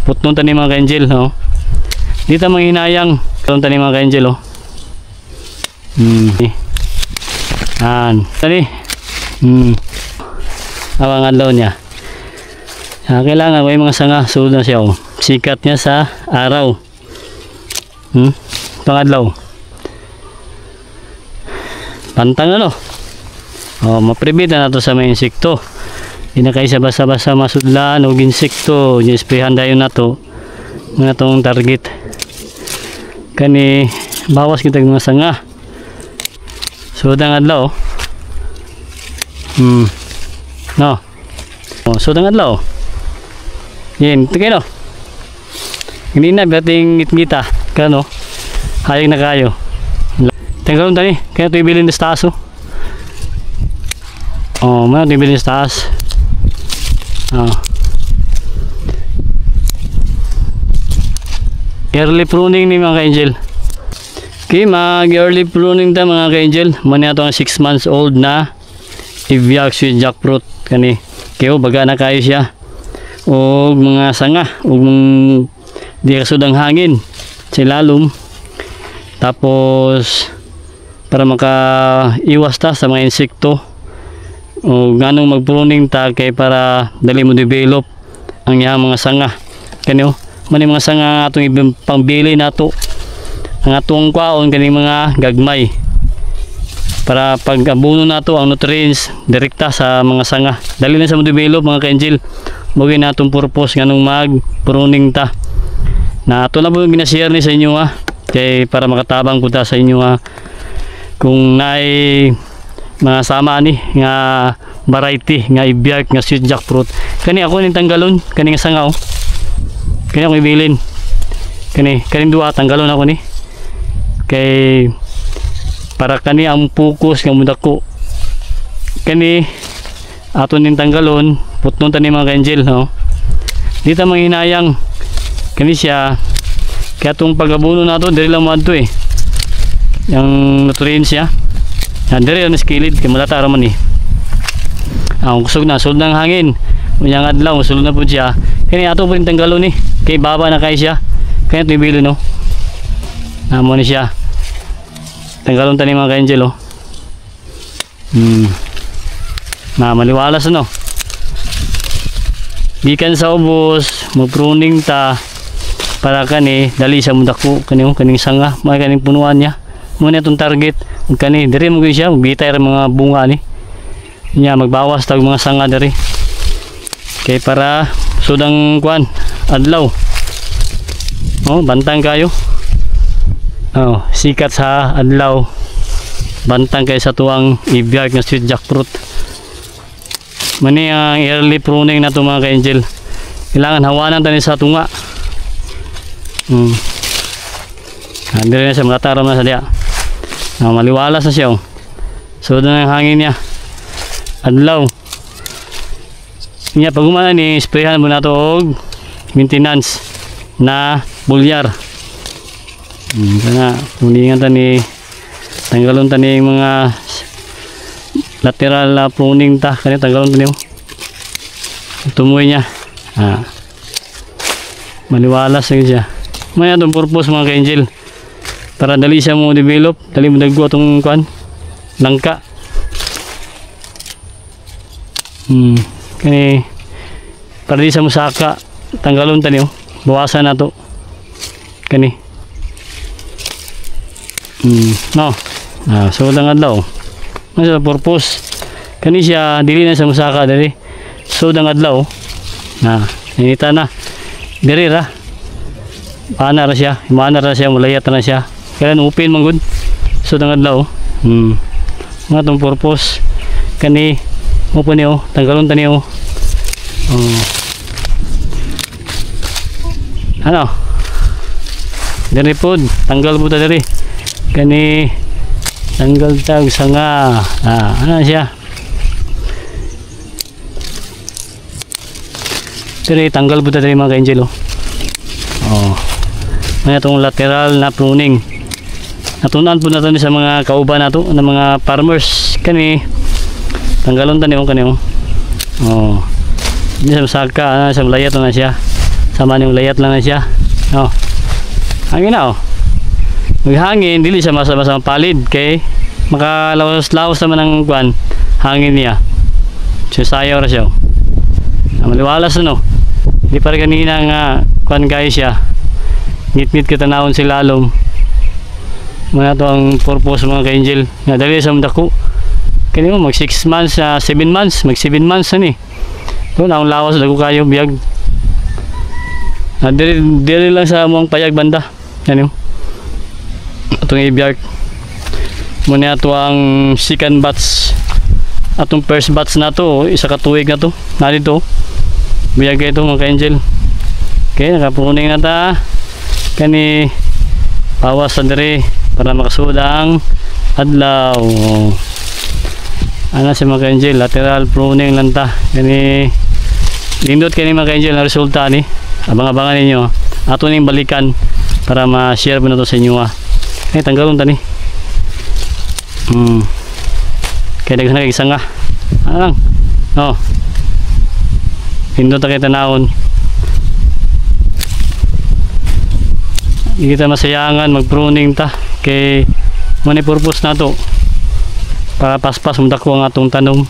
putnon tani mga ka-angel, no? Dito manghinayang karon tani mga ka-angel, oh. Tani. Awang adlaw niya. Kailangan may mga sanga sulod na siya, oh. Sikat niya sa araw. Pangadlaw. Pantang ano? Oh, maprevent na nato sa mga insekto. Di na kayo sa basa-basa masudlan o insekto. Isprehan dayon nato. Mga tong target. Kani bawas kita mga sanga. Sudang adlaw. No. Oh, sudang adlaw. Yan, tigay no. Hindi na dating ngit-ngita. Kano? Hayag na kayo. Tanggalon tani, kaya ito ibilin sa taas, oh. Oh, may ito ibilin sa taas. Oh. Early pruning ni mga ka-angel. Okay, mag-early pruning ta mga ka-angel. Mani ito ang 6 months old na Eviax sweet jackfruit. Kani, kayo baga na kayo siya. O mga sanga, o di kasudang hangin sa ilalom. Tapos para maka-iwas ta sa mga insekto o ganong mag-pruning ta kay para dali mo develop ang iyang mga sanga. Kanyo, mani mga sanga atong pangbili nato ang atong kwaon kani mga gagmay para pag abuno nato ang nutrients direkta sa mga sanga. Dali na sa mo develop mga ka-angel. Mugin natong purpose nganong mag-pruning ta. Na ato na po ginashare ni sa inyo kay para makatabang po ta sa inyo kung naay mga sama ni nga variety nga Eviax nga sweet jackfruit. Kani ako ning tanggalon kani nga sanga, oh. Kani ako ibilin. Kani duha tanggalon ako ni. Kay para kani ang focus nga mudako. Kani ato ning tanggalon putnon tani mga ka-angel, no. Dito manghinayang kani siya kaya itong pag-abuno nato diri lang madto yung nutrients siya. Diri yung skilid kaya malata raman ang kusog na sulod ng hangin unyang adlaw sulod na po siya. Kaya ato po rin tanggalon kay baba na kayo siya kaya ito ibilo, no. Namo ni siya tanggalon tani mga ka-angel, oh. Maliwalas, no. Gikan sa ubos mag-pruning ta para kani dali sa mudako kaning sanga may kaning punuan niya muna itong target ug kani diri mo siya magbitay ra mga bunga ni niya magbawas tag mga sanga diri kay para sudang kuan adlaw, oh, bantang kayo, oh, sikat sa adlaw, bantang kayo sa tuwang Eviax nga sweet jackfruit. Mani ang early pruning na ito mga ka-angel. Kailangan hawanan tayo sa tunga. Dili na siya makataram na sa diya. Maliwalas na siya, oh. So doon ang hangin niya adlaw niya. Pag umana ni sprayhan mo na ito og maintenance na bulyar. Kana kuningan ta ni tanggalon ta ni mga lateral pruning ta kani tanggalon ta niyo tumuy niya. Maliwalas na siya. May atong purpose mga ka-angel para dali siya mo develop, dali mo daggo atong kuan langka. Kani para di sa musaka tanggalon ta niyo, bawasan nato kani. No. So lang adlaw. Ano sa purpose? Kani siya dili na sa musaka dali. So dang adlaw. Inita na. Diri ra. Mana ra siya, mulayat na siya. Kailan open man gud. So dang adlaw. Mga tong purpose kani mo po niyo, tanggalon ta niyo. Ano? Diri pod, tanggal po ta diri. Kani tanggal tag sanga. Ano siya? Diri tanggal po ta diri mga ka-angel, oh. May itong lateral na pruning. Natunan po natin sa mga kauban nato ng mga farmers. Kani tanggalon ta niyo kani, oh. Hindi sa masaka, sa malayat na siya. sama yung layat lang na siya. Oh. Hangin na oh. Maghangin dili siya masama palid kay makalawas-lawas naman ang kuan hangin niya. So sayo ra siya. Maliwalas no. Di pa rin kanina nga kuan guys siya. Ngit-ngit kita naon si lalom. Muna to ang purpose mga ka-angel. Nga dali sa dako. Kani mo mag 6 months, 7 months, mag 7 months na ni. To naon lawas dako kayo biyag. Dili lang sa among payag banda. Ano? Atong ibiyag. Muna to ang second batch. Atong first batch na to, isa ka tuig na to. Na dito. Biyag ito mga ka-angel. Okay, nakapuning na ta. Kani pawas sa dire para makasuod ang adlaw. Ana si mga ka-angel, lateral pruning lang ta. Kani lindot kani mga ka-angel na resulta ni. Abang-abangan ninyo. Ato ning balikan para ma-share mo na to sa inyo. Eh tanggalon ta ni. Kaya daghan na kay isa nga. Ano lang. Oh. Lindot ta kay tanawon. Hindi kita masayangan mag-pruning ta kay muna purpose na to para paspas mudako ang atong tanom.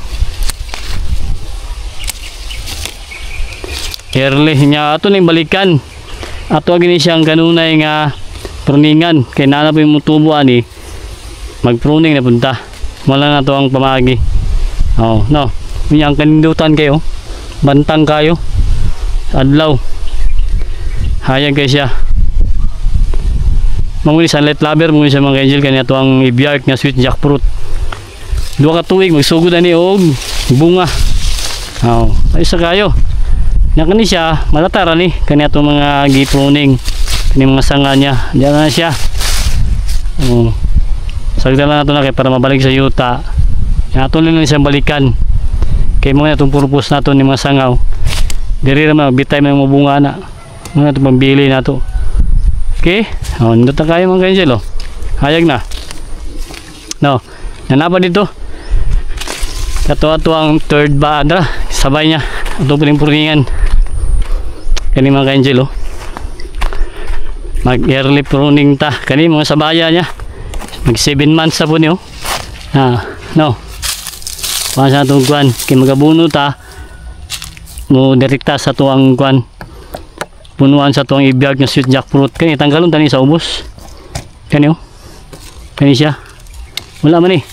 Early niya ato ning balikan ato gini siyang kanunay nga pruningan kay nana pa yung tubo ani mag-pruning na punta wala na to ang pamagi. Oh no ang kanindutan kayo bantang kayo adlaw hayag kayo siya. Manguli sunlight lover manguli sa mga angel kanya to ang ibiyark nga sweet jackfruit. Duha ka tuig magsugod ani og bunga. Oh, ay sa kayo. Nya kani siya malatara ni kanya to mga gipruning kani mga sanga niya. Diyan na siya. Oh. Sagda lang nato na kay para mabalik sa yuta. Nya ato lang siyang balikan. Kay mo na itong purpose nato ni mga sangaw. Diri ra magbitay mga bunga na. Mo na to pambili nato. Okay, oh, nindot na kayo mga ka-angel oh. Hayag na. No, nanapa dito. Kato-ato ang third ba, sabay niya. Ito puning-puningan. Kani mga ka-angel oh. Mag-early pruning ta. Kani mga sabaya niya. Mag 7 months sa po niyo. No. Pasa itong kuwan. Kaya magabuno ta. Mo direkta sa tuwang kuwan. Punuan sa tuwang ibiyag na sweet jackfruit. Kani tanggalon tani sa ubos. Kani oh. Kani siya. Wala man eh.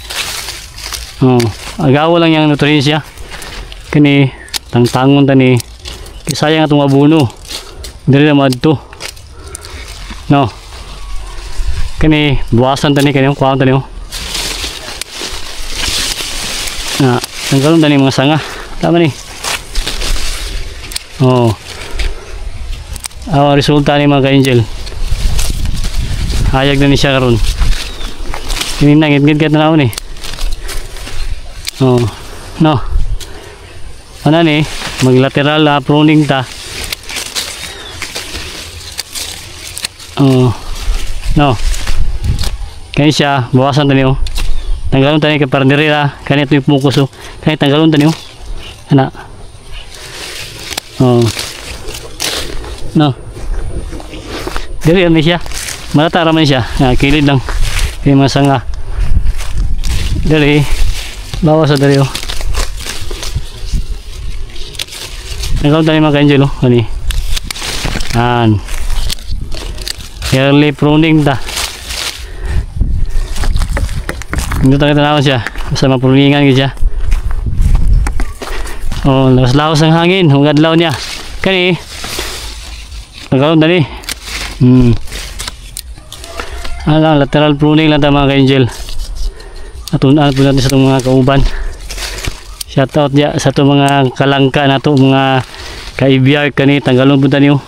Oh, agaw lang yang nutriensya. Kani tangtangon tani. Kisayang atong abuno. Diri na madto. No. Kani buwasan tani kani kuwan tani oh. Tanggalon tani mga sanga. Tama ni. Oh. Ang resulta ni mga ka-angel hayag na ni siya karon kinina ngit-ngit na naon eh. Oh no ano ni mag lateral pruning ta. Oh no kaya siya bawasan tani oh. Tanggalon tani kay para diri ra kani ito yung focus oh. Kaya tanggalon tani oh. Ana oh no. Dili ano siya. Malatara man siya. Kilid lang. Kaya masanga. Dili. Bawas sa dali oh. Nagkaw tayo mga ka-angel oh. Ani. Yan. Early pruning ta. Hindi tayo tanaw siya. Basta mapruningan siya. Oh, lawas-lawas ang hangin. Ang adlaw niya. Kani. Nagkaroon dali. Alang lateral pruning lang ta mga ka-angel. Atunan po natin sa itong mga kauban. Shout out ya sa itong mga kalangka na ito, mga kaibiyar kani. Tanggalon po tayo.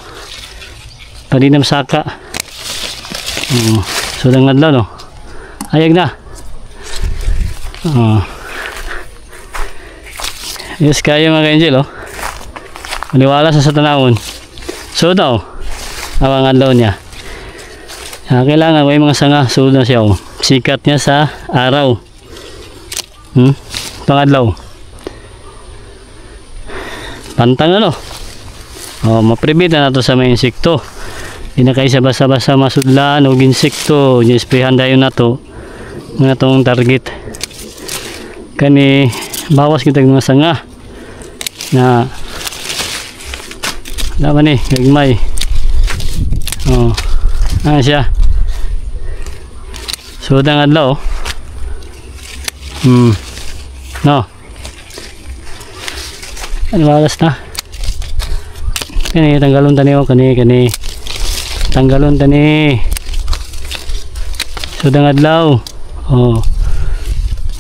Paninam saka. So lang nadlaw no. Ayag na. Yes kayo mga ka-angel oh. Maniwala sa tanawon. So daw, awang adlaw niya. Kailangan may mga sanga, sulod na siya oh. Sikat niya sa araw. Pangadlaw. Pantang ano. Maprevent na nato sa mga insekto. Di na kayo sa basa-basa masudlan o insekto. Isprehan dayon na to. Mga tong target. Kani bawas kita mga sanga na laban ni gagmay. Siya. So dang adlaw. No. Ano balas na? Kani tanggalon tani kani tanggalon tani. So dang adlaw.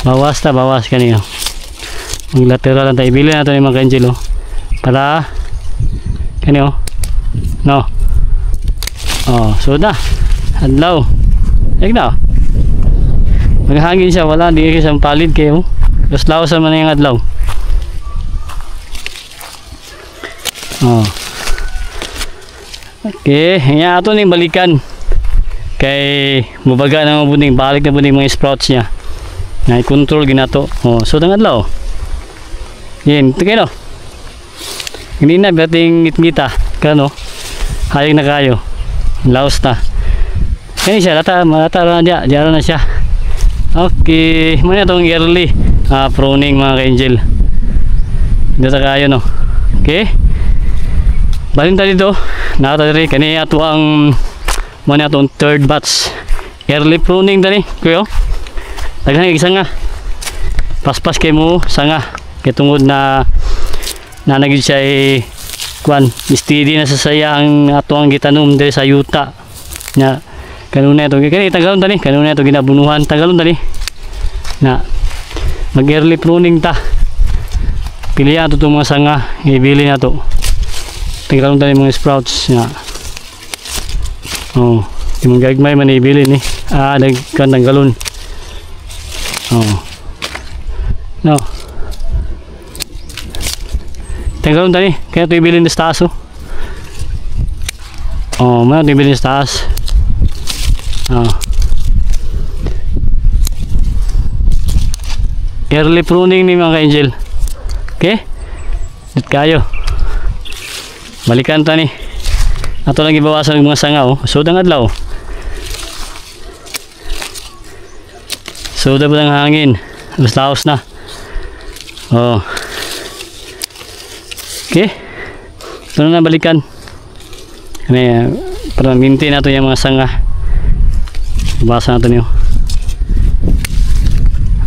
Bawas kani Ang lateral lang tayo ibili nato ni mga kanjil para kani no. So da adlaw. Na. Maghangin siya, wala di kayo sa palid kayo. Tapos lawas naman na yung adlaw. Okay, nga ato ning balikan. Kay mubaga na mabuning balik na buning mga sprouts niya. Na i-control ginato. So dang adlaw. Yan, ito kayo. Hindi na bating ngit-ngita. Kano? Hayag na kayo. Laos na. Kani siya, lata na dia, diara na siya. Okay, muna itong early pruning mga ka-angel. Dito kayo no. Okay. Balin tayo dito. Nakatari, kani ato ang muna itong third batch. Early pruning tani, kuyo. Tagang isa nga. Paspas kay mo, sanga. Kaya tungod na naging siya kuan, steady na sa saya ang ato ang gitanom dahil sa yuta. Nya kanuna ito, kaya tagalon tani, kanuna ito ginabunuhan, tagalon tani na mag early pruning ta, pilihan ito itong mga sanga, ibili na ito, tagalon tani mga sprouts na yung gagmay man ibili ni, nagkan tagalon no, tagalon tani, kaya ito ibili ni staso man ito ibili ni stas. Early pruning ni mga ka-angel. Okay? Dito kayo. Balikan ta ni. Ato lang ibawasan ng mga sanga Sudang adlaw. Suda pa ng hangin. Laos na. Okay? Ito na balikan. Para maintain nato yung mga sanga. Basa natin yun.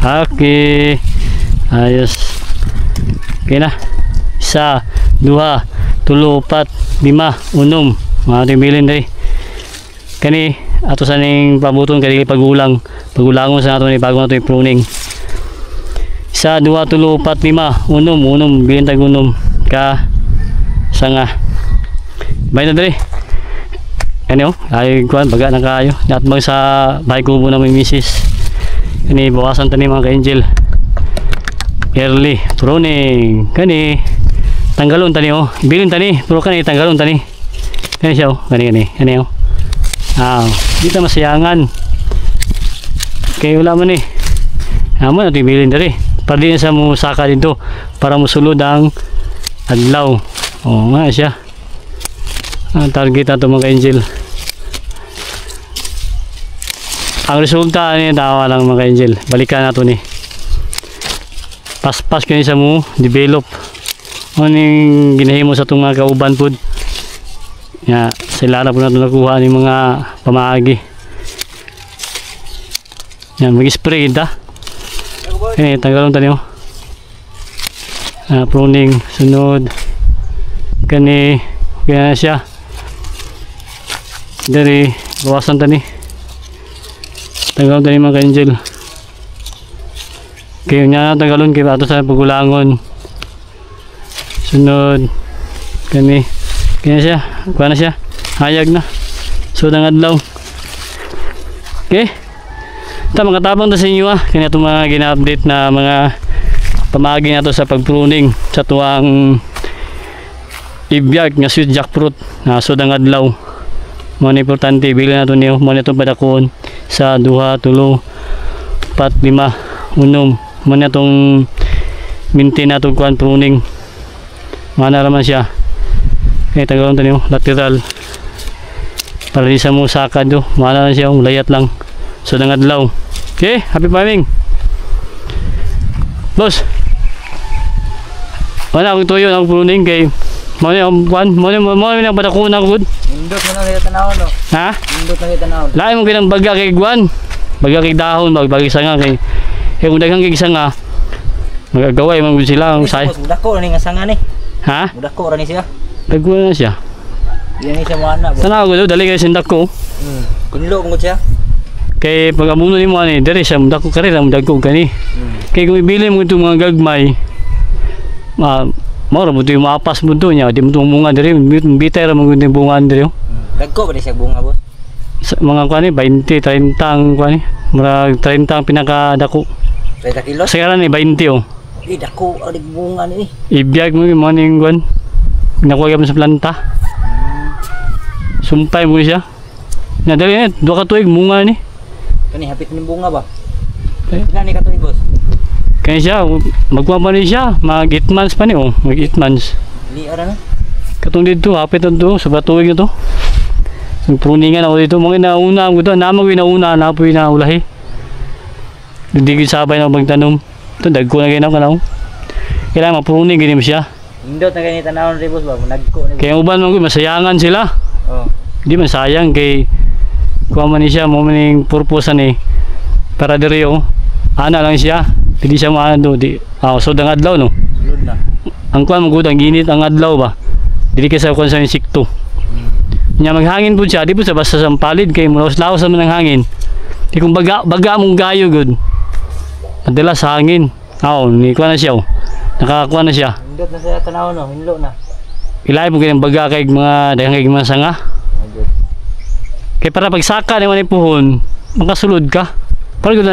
Okay. Ayos. Okay na. 1, 2, 3, 4, 5, 6. Mga timbilin dali. Kani ato sa ning pabuton kani pagulangon sa nato ni bago nato yung pruning. 1, 2, 3, 4, 5, 6. Bilin tag 6 ka sanga. Bayan na dali. Ano? Ay kuan baga na kayo. Lahat bang sa bahay kubo na may misis. Kani bawasan tani mga ka-angel. Early pruning. Kani tanggalon tani Bilin tani, pero kani tanggalon tani. Kani siya kani. Dito masayangan. Kay wala man Amo natin bilin dali. Para din sa mo saka dito para musulod ang adlaw. Nga siya. Ang target ato mga ka-angel. Ang resulta ni tawa lang mga ka-angel. Balikan nato ni. Paspas kani sa mo develop. Ning ginahimo sa itong mga kauban pod. Sila na po nato nakuha ni mga pamaagi. Mag-spray ta. Tanggalon tayo. Pruning sunod. Kani kaya siya. Dari bawasan tani. Tanggalon tani mga ka-angel. Kaya niya tanggalon kaya ato sa pagulangon. Sunod. Kani kaya siya. Kuha na siya. Hayag na. Sudang adlaw. Okay. Ito mga tabang ta sa inyo kaya itong mga gina-update na mga pamagi na to sa pagpruning sa tuwang ibiyag nga sweet jackfruit na sudang adlaw. Mga importante bilhin nato niyo mo nito padakon sa 2, 3, 4, 5, 6 mo natong maintain nato kuan pruning. Mana raman siya. Kaya tagalan to niyo, lateral. Para di sa mo sakad do, mana lang siya, layat lang. So nangadlaw. Okay, happy farming. Boss. Wala akong tuyo ang pruning kay mo ni ang kuan, mo ni padako na gud. Indot na lang kita naon no. Ha? Indot na kita naon. Lain mo kinang baga kay kuan. Baga kay dahon, bagay sanga kay kung daghang kay sanga. Magagaway man gud sila ang say. Mudako ra ni nga sanga ni. Ha? Mudako ra ni siya. Dagko na siya. Yan ni siya mo ana. Tanaw ko dali kay sindak ko. Kunlo mo siya. Kay pag amuno nimo ani diri sa dako kare ra dagko kani. Kay kung ibili mo itong mga gagmay, mao ra mo yung maapas mo do nya, di mo bunga diri, bitay ra mo yung bunga diri. Dagko ba ni siya bunga boss? Sa mga kuan ni 20, 30 ang kuan ni. Murag 30 ang pinaka dako. 30 kilos? Sa karan ni 20 oh. Di dako adig bunga ni. Ibiyag mo yung mga ning kuan. Nakuha mo sa planta. Sumpay mo siya. Na dali na, duha ka tuig bunga ni. Kani hapit ni bunga ba? Eh. Pila ni katuig boss? Kaya siya, magkuha pa rin siya, mag 8 months pa ni oh, mag 8 months. Li ara na. Katong dito, hapit na to, sa batuig na to. So, pruningan ako dito, mga inauna ko ito, namang inauna, napo yung naulahi. Hindi ko sabay na magtanom. Ito, dagko na kayo na kanaw. Kailangan mapruning, ganyan mo siya. Indot na ganito naon ri boss ba? Nagko ni. Kaya uban man ko, masayangan sila. Oh. Di man sayang, kay kuha man ni siya, mo maning purpose ni para diri oh. Ana lang siya, hindi siya maano di. So dang adlaw no. Sulod na. Ang kuan mo ang ginit ang adlaw ba. Dili ka sa kuan sa insekto. Nya maghangin pud siya, di po sa basta sa palid kay lawas man ang hangin. Di kung baga mong gayo gud. Adala sa hangin. Ni kuan na siya oh. Nakakuha na siya. Indot na siya tanaw no, hinlo na. Ilay mo kayong baga kay mga daghang kay mga sanga. Kay para pagsaka ni man puhon, makasulod ka. Para gud